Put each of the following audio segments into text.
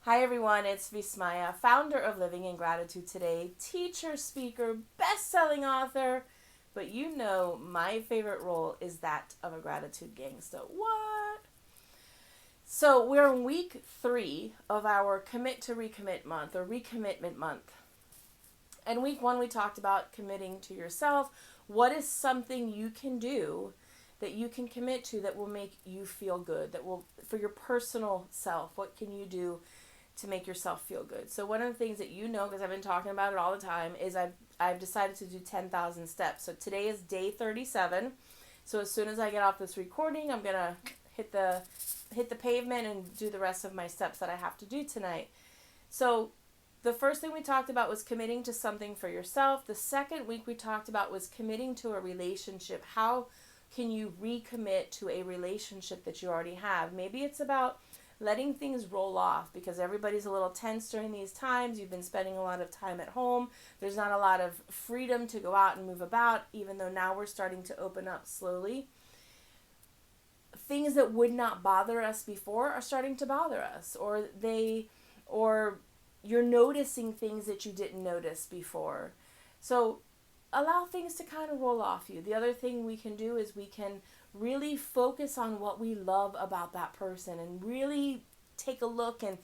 Hi everyone, it's Vismaya, founder of Living in Gratitude Today, teacher, speaker, best-selling author, but you know my favorite role is that of a gratitude gangster. What? So we're in week 3 of our Commit to Recommit month or Recommitment month. And week 1 we talked about committing to yourself. What is something you can do that you can commit to that will make you feel good, that will, for your personal self, what can you do to make yourself feel good? So one of the things that you know, because I've been talking about it all the time, is I've decided to do 10,000 steps. So today is day 37. So as soon as I get off this recording, I'm gonna hit the pavement and do the rest of my steps that I have to do tonight. So the first thing we talked about was committing to something for yourself. The second week we talked about was committing to a relationship. How can you recommit to a relationship that you already have? Maybe it's about letting things roll off because everybody's a little tense during these times. You've been spending a lot of time at home. There's not a lot of freedom to go out and move about, even though now we're starting to open up slowly. Things that would not bother us before are starting to bother us, or you're noticing things that you didn't notice before. So allow things to kind of roll off you. The other thing we can do is we can really focus on what we love about that person and really take a look and,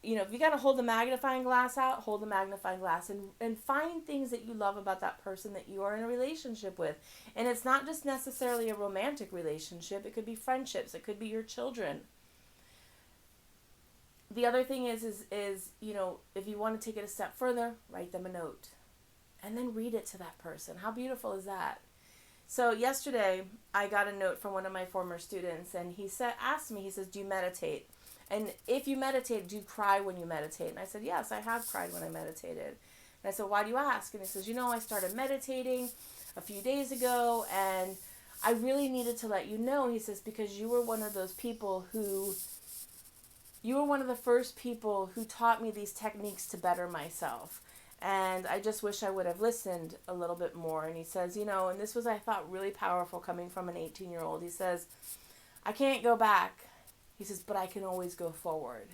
if you got to hold the magnifying glass out, hold the magnifying glass and find things that you love about that person that you are in a relationship with. And it's not just necessarily a romantic relationship. It could be friendships. It could be your children. The other thing is if you want to take it a step further, write them a note and then read it to that person. How beautiful is that? So yesterday I got a note from one of my former students, and he asked me, he says, do you meditate? And if you meditate, do you cry when you meditate? And I said, yes, I have cried when I meditated. And I said, why do you ask? And he says, I started meditating a few days ago, and I really needed to let you know. He says, because you were one of those people you were one of the first people who taught me these techniques to better myself. And I just wish I would have listened a little bit more. And he says, and this was, I thought, really powerful coming from an 18-year-old. He says, I can't go back. He says, but I can always go forward.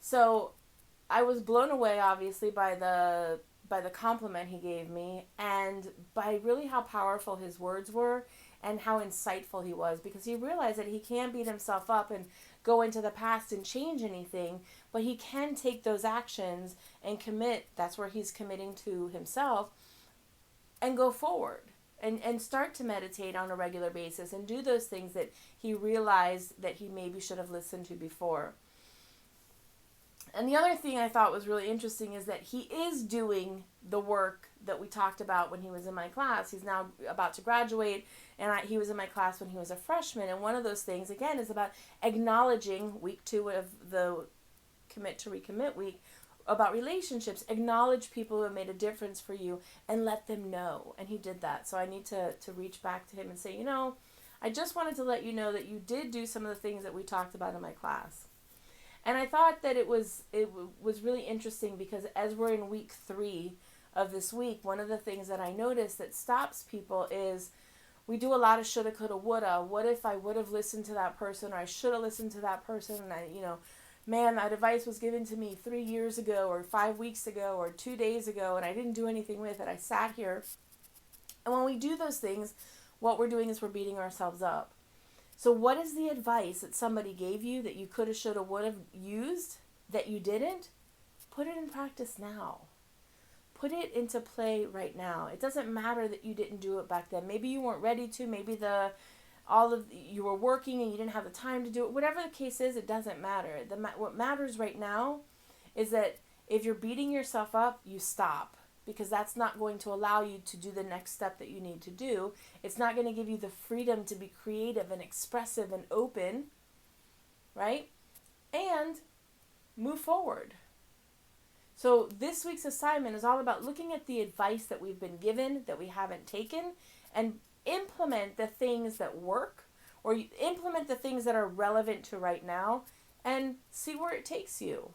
So I was blown away, obviously, by the compliment he gave me and by really how powerful his words were and how insightful he was, because he realized that he can't beat himself up and go into the past and change anything, but he can take those actions and commit. That's where he's committing to himself, and go forward and start to meditate on a regular basis and do those things that he realized that he maybe should have listened to before. And the other thing I thought was really interesting is that he is doing the work that we talked about when he was in my class. He's now about to graduate, and he was in my class when he was a freshman. And one of those things, again, is about acknowledging week 2 of the Commit to Recommit week about relationships. Acknowledge people who have made a difference for you and let them know. And he did that. So I need to reach back to him and say, I just wanted to let you know that you did do some of the things that we talked about in my class. And I thought that it was really interesting because as we're in week 3 of this week, one of the things that I noticed that stops people is we do a lot of shoulda, coulda, woulda. What if I would have listened to that person, or I should have listened to that person, and man, that advice was given to me 3 years ago or 5 weeks ago or 2 days ago and I didn't do anything with it. I sat here. And when we do those things, what we're doing is we're beating ourselves up. So what is the advice that somebody gave you that you coulda, shoulda, woulda used that you didn't? Put it in practice now. Put it into play right now. It doesn't matter that you didn't do it back then. Maybe you weren't ready to. Maybe you were working and you didn't have the time to do it. Whatever the case is, it doesn't matter. What matters right now is that if you're beating yourself up, you stop. Because that's not going to allow you to do the next step that you need to do. It's not going to give you the freedom to be creative and expressive and open, right? And move forward. So this week's assignment is all about looking at the advice that we've been given, that we haven't taken, and implement the things that work, or you implement the things that are relevant to right now, and see where it takes you.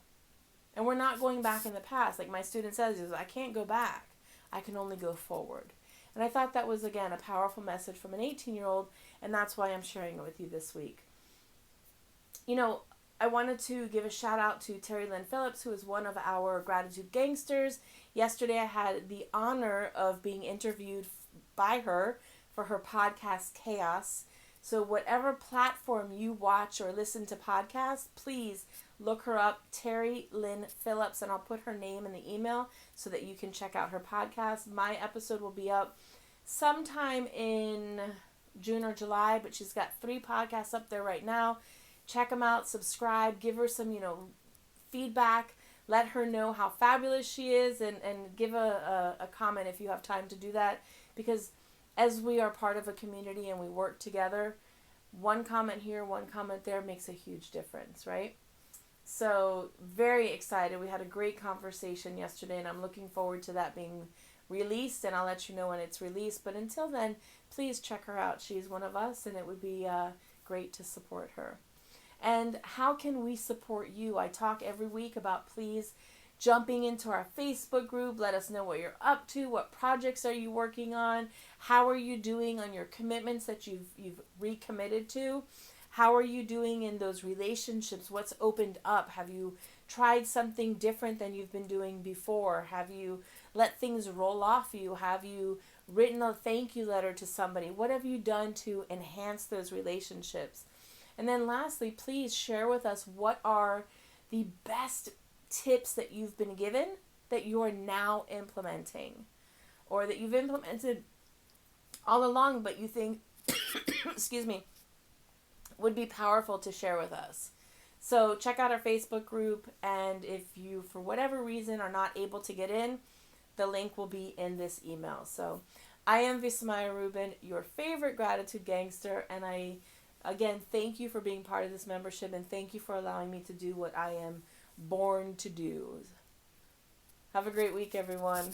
And we're not going back in the past. Like my student says, I can't go back. I can only go forward. And I thought that was, again, a powerful message from an 18-year-old, and that's why I'm sharing it with you this week. I wanted to give a shout out to Terry Lynn Phillips, who is one of our gratitude gangsters. Yesterday I had the honor of being interviewed by her for her podcast Chaos. So whatever platform you watch or listen to podcasts, please look her up, Terry Lynn Phillips, and I'll put her name in the email so that you can check out her podcast. My episode will be up sometime in June or July, but she's got 3 podcasts up there right now. Check them out, subscribe, give her some, feedback, let her know how fabulous she is, and give a comment if you have time to do that, because as we are part of a community and we work together, one comment here, one comment there makes a huge difference, right? So very excited. We had a great conversation yesterday, and I'm looking forward to that being released, and I'll let you know when it's released. But until then, please check her out. She's one of us, and it would be great to support her. And how can we support you? I talk every week about please jumping into our Facebook group. Let us know what you're up to. What projects are you working on? How are you doing on your commitments that you've recommitted to? How are you doing in those relationships? What's opened up? Have you tried something different than you've been doing before? Have you let things roll off you? Have you written a thank you letter to somebody? What have you done to enhance those relationships? And then lastly, please share with us what are the best tips that you've been given that you are now implementing, or that you've implemented all along but you think excuse me, would be powerful to share with us. So check out our Facebook group, and if you for whatever reason are not able to get in, the link will be in this email. So I am Vismaya Rubin, your favorite gratitude gangster, and I again thank you for being part of this membership, and thank you for allowing me to do what I am born to do. Have a great week, everyone.